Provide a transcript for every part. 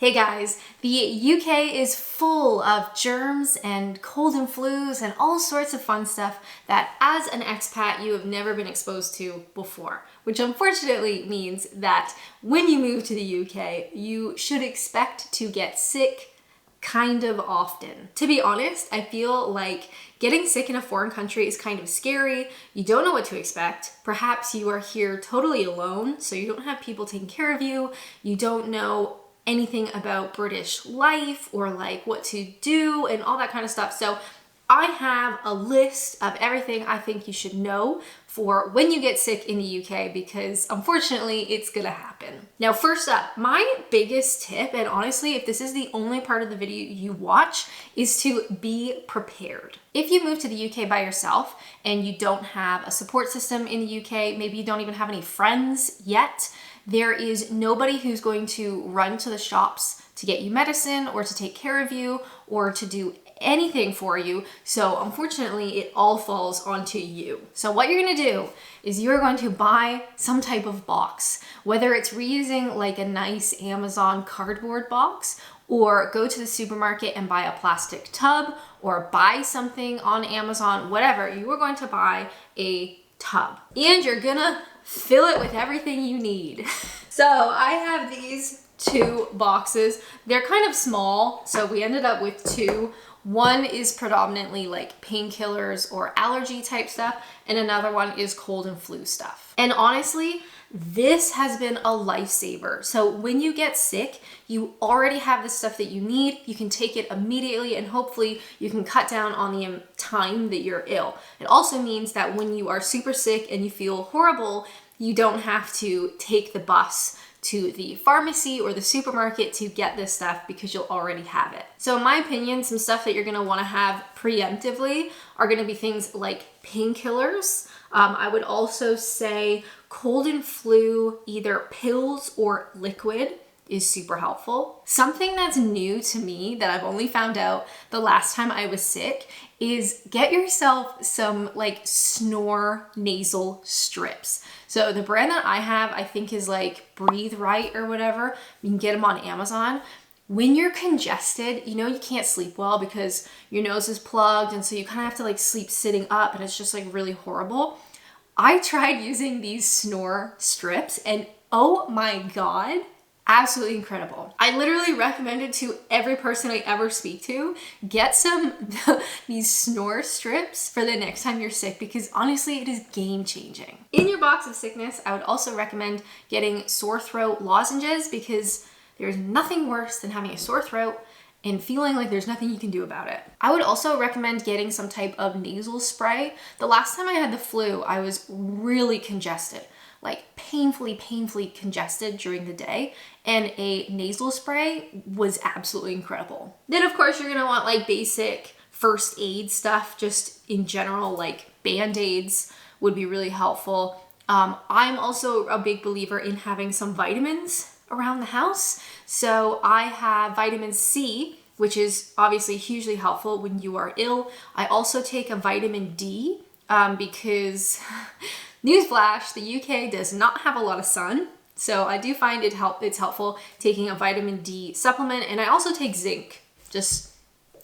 Hey guys, the UK is full of germs and cold and flus and all sorts of fun stuff that as an expat you have never been exposed to before, which unfortunately means that when you move to the UK, you should expect to get sick kind of often. To be honest, I feel like getting sick in a foreign country is kind of scary. You don't know what to expect. Perhaps you are here totally alone, so you don't have people taking care of you. You don't know anything about British life or like what to do and all that kind of stuff. So I have a list of everything I think you should know for when you get sick in the UK because unfortunately it's gonna happen. Now, first up, my biggest tip, and honestly, if this is the only part of the video you watch, is to be prepared. If you move to the UK by yourself and you don't have a support system in the UK, maybe you don't even have any friends yet, there is nobody who's going to run to the shops to get you medicine or to take care of you or to do anything for you. So unfortunately, it all falls onto you. So what you're gonna do is you're going to buy some type of box, whether it's reusing like a nice Amazon cardboard box or go to the supermarket and buy a plastic tub or buy something on Amazon, whatever, you are going to buy a tub and you're gonna fill it with everything you need. So I have these two boxes. They're kind of small, so we ended up with two. One is predominantly like painkillers or allergy type stuff, and another one is cold and flu stuff. And honestly, this has been a lifesaver. So when you get sick, you already have the stuff that you need. You can take it immediately and hopefully you can cut down on the time that you're ill. It also means that when you are super sick and you feel horrible, you don't have to take the bus to the pharmacy or the supermarket to get this stuff because you'll already have it. So in my opinion, some stuff that you're gonna wanna have preemptively are gonna be things like painkillers. I would also say cold and flu, either pills or liquid, is super helpful. Something that's new to me that I've only found out the last time I was sick is get yourself some like Snore nasal strips. So the brand that I have, I think is like Breathe Right or whatever. You can get them on Amazon. When you're congested, you know you can't sleep well because your nose is plugged and so you kind of have to like sleep sitting up and it's just like really horrible. I tried using these Snore strips and oh my God, absolutely incredible. I literally recommend it to every person I ever speak to. Get some these Snore strips for the next time you're sick because honestly, it is game changing. In your box of sickness, I would also recommend getting sore throat lozenges because there's nothing worse than having a sore throat and feeling like there's nothing you can do about it. I would also recommend getting some type of nasal spray. The last time I had the flu, I was really congested, like painfully congested during the day, and a nasal spray was absolutely incredible. Then of course you're gonna want like basic first aid stuff, just in general, like Band-Aids would be really helpful. I'm also a big believer in having some vitamins around the house. So I have vitamin C, which is obviously hugely helpful when you are ill. I also take a vitamin D because newsflash, the UK does not have a lot of sun. So I do find it's helpful taking a vitamin D supplement, and I also take zinc. Just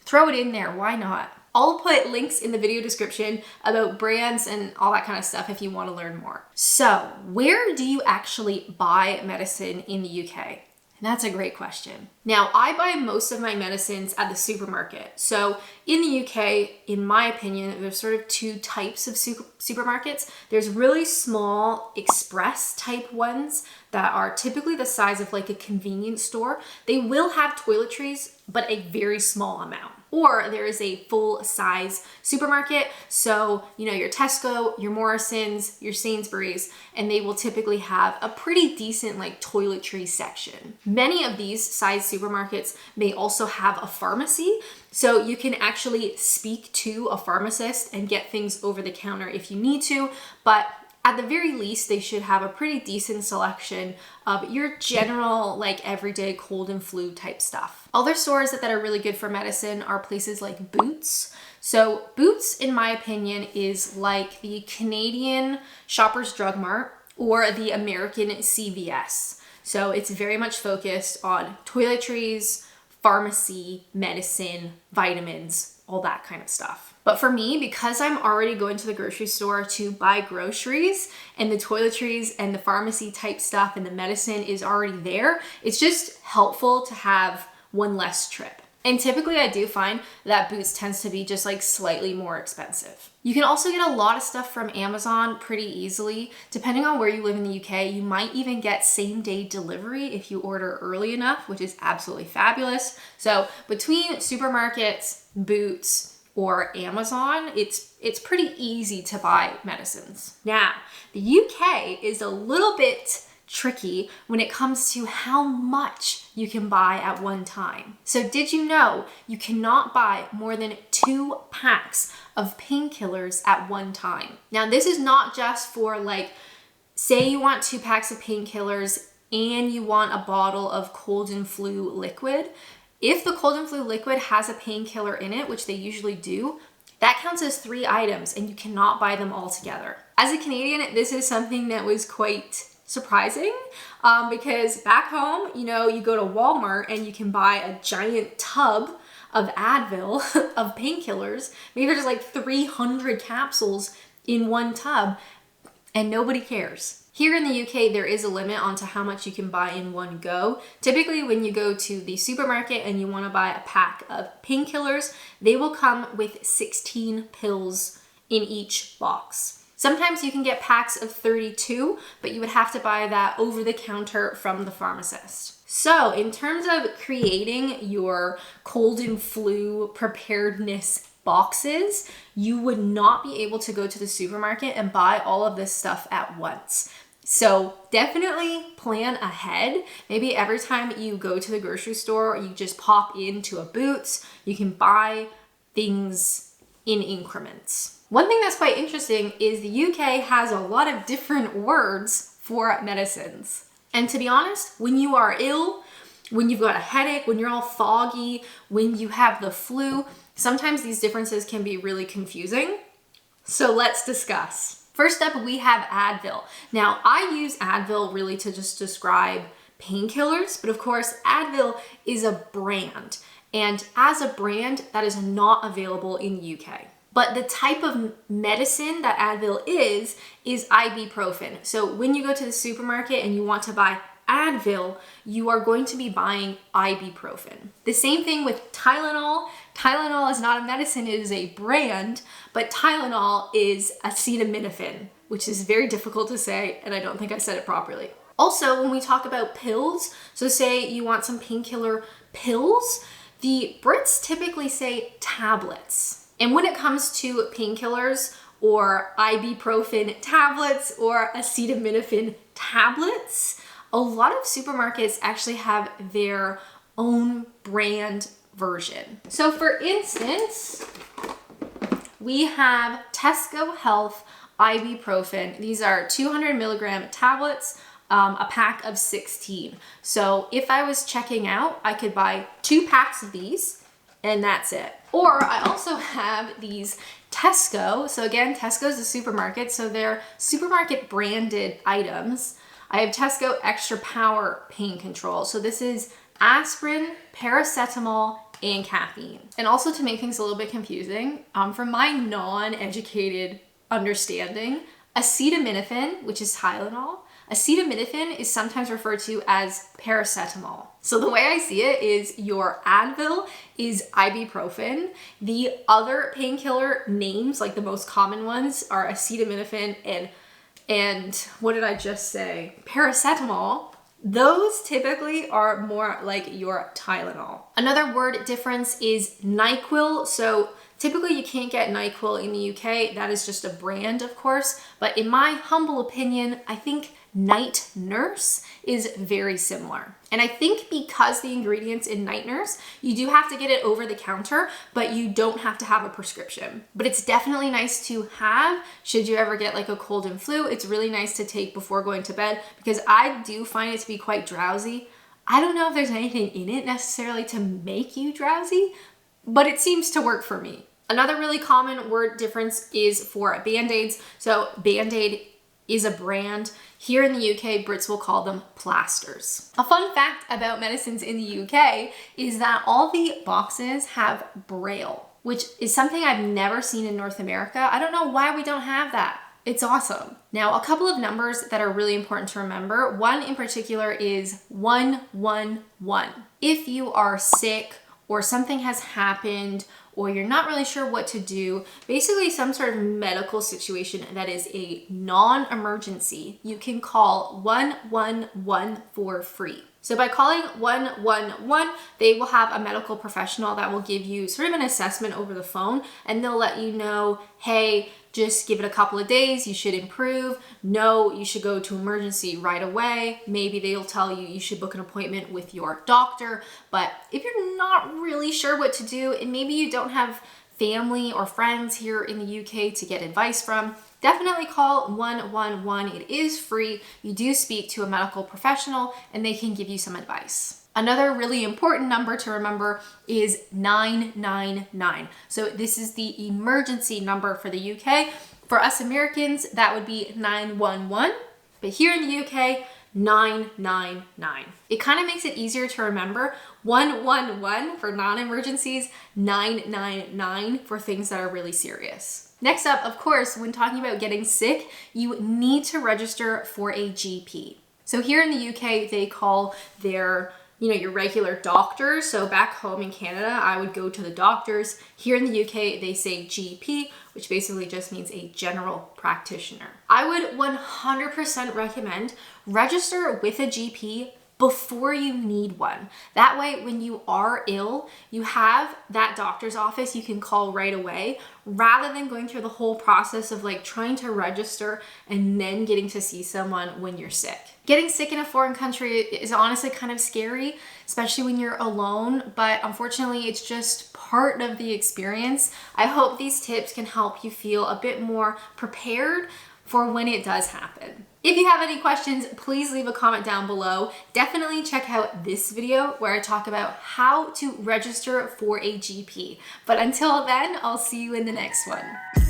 throw it in there, why not? I'll put links in the video description about brands and all that kind of stuff if you want to learn more. So where do you actually buy medicine in the UK? And that's a great question. Now, I buy most of my medicines at the supermarket. So in the UK, in my opinion, there's sort of two types of supermarkets. There's really small express type ones that are typically the size of like a convenience store. They will have toiletries, but a very small amount. Or there is a full size supermarket. So, you know, your Tesco, your Morrisons, your Sainsbury's, and they will typically have a pretty decent like toiletry section. Many of these size supermarkets may also have a pharmacy. So you can actually speak to a pharmacist and get things over the counter if you need to, but at the very least, they should have a pretty decent selection of your general, like everyday cold and flu type stuff. Other stores that are really good for medicine are places like Boots. So Boots, in my opinion, is like the Canadian Shoppers Drug Mart or the American CVS. So it's very much focused on toiletries, pharmacy, medicine, vitamins, all that kind of stuff. But for me, because I'm already going to the grocery store to buy groceries and the toiletries and the pharmacy type stuff and the medicine is already there, it's just helpful to have one less trip. And typically I do find that Boots tends to be just like slightly more expensive. You can also get a lot of stuff from Amazon pretty easily. Depending on where you live in the UK, you might even get same day delivery if you order early enough, which is absolutely fabulous. So between supermarkets, Boots, or Amazon, it's pretty easy to buy medicines. Now, the UK is a little bit tricky when it comes to how much you can buy at one time. So did you know you cannot buy more than 2 packs of painkillers at one time? Now this is not just for like, say you want 2 packs of painkillers and you want a bottle of cold and flu liquid. If the cold and flu liquid has a painkiller in it, which they usually do, that counts as 3 items and you cannot buy them all together. As a Canadian, this is something that was quite surprising because back home, you know, you go to Walmart and you can buy a giant tub of Advil of painkillers. Maybe there's like 300 capsules in one tub and nobody cares. Here in the UK, there is a limit onto how much you can buy in one go. Typically, when you go to the supermarket and you want to buy a pack of painkillers, they will come with 16 pills in each box. Sometimes you can get packs of 32, but you would have to buy that over the counter from the pharmacist. So in terms of creating your cold and flu preparedness boxes, you would not be able to go to the supermarket and buy all of this stuff at once. So definitely plan ahead. Maybe every time you go to the grocery store, you just pop into a Boots, you can buy things in increments. One thing that's quite interesting is the UK has a lot of different words for medicines. And to be honest, when you are ill, when you've got a headache, when you're all foggy, when you have the flu, sometimes these differences can be really confusing. So let's discuss. First up, we have Advil. Now, I use Advil really to just describe painkillers, but of course, Advil is a brand. And as a brand, that is not available in the UK. But the type of medicine that Advil is ibuprofen. So when you go to the supermarket and you want to buy Advil, you are going to be buying ibuprofen. The same thing with Tylenol. Tylenol is not a medicine, it is a brand, but Tylenol is acetaminophen, which is very difficult to say, and I don't think I said it properly. Also, when we talk about pills, so say you want some painkiller pills, the Brits typically say tablets. And when it comes to painkillers or ibuprofen tablets or acetaminophen tablets, a lot of supermarkets actually have their own brand version. So for instance, we have Tesco Health ibuprofen. These are 200 milligram tablets, a pack of 16. So if I was checking out, I could buy 2 packs of these and that's it. Or I also have these Tesco. So again, Tesco is a supermarket, so they're supermarket branded items. I have Tesco Extra Power Pain Control. So this is aspirin, paracetamol, and caffeine. And also to make things a little bit confusing, from my non-educated understanding, acetaminophen, which is Tylenol, acetaminophen is sometimes referred to as paracetamol. So the way I see it is your Advil is ibuprofen. The other painkiller names, like the most common ones, are acetaminophen and what did I just say? Paracetamol. Those typically are more like your Tylenol. Another word difference is NyQuil. So typically you can't get NyQuil in the UK. That is just a brand, of course. But in my humble opinion, I think Night Nurse is very similar. And I think because the ingredients in Night Nurse, you do have to get it over the counter, but you don't have to have a prescription. But it's definitely nice to have should you ever get like a cold and flu. It's really nice to take before going to bed because I do find it to be quite drowsy. I don't know if there's anything in it necessarily to make you drowsy, but it seems to work for me. Another really common word difference is for Band-Aids. So Band-Aid is a brand. Here in the UK, Brits will call them plasters. A fun fact about medicines in the UK is that all the boxes have Braille, which is something I've never seen in North America. I don't know why we don't have that. It's awesome. Now, a couple of numbers that are really important to remember. One in particular is 111. If you are sick or something has happened or you're not really sure what to do, basically some sort of medical situation that is a non-emergency, you can call 111 for free. So by calling 111, they will have a medical professional that will give you sort of an assessment over the phone, and they'll let you know, hey, just give it a couple of days, you should improve. No, you should go to emergency right away. Maybe they'll tell you you should book an appointment with your doctor. But if you're not really sure what to do, and maybe you don't have family or friends here in the UK to get advice from, definitely call 111. It is free. You do speak to a medical professional and they can give you some advice. Another really important number to remember is 999. So this is the emergency number for the UK. For us Americans, that would be 911. But here in the UK, 999. It kind of makes it easier to remember. 111 for non-emergencies, 999 for things that are really serious. Next up, of course, when talking about getting sick, you need to register for a GP. So here in the UK, they call their your regular doctor. So back home in Canada, I would go to the doctors. Here in the UK, they say GP, which basically just means a general practitioner. I would 100% recommend register with a GP before you need one. That way, when you are ill, you have that doctor's office you can call right away, rather than going through the whole process of like trying to register and then getting to see someone when you're sick. Getting sick in a foreign country is honestly kind of scary, especially when you're alone, but unfortunately it's just part of the experience. I hope these tips can help you feel a bit more prepared for when it does happen. If you have any questions, please leave a comment down below. Definitely check out this video where I talk about how to register for a GP. But until then, I'll see you in the next one.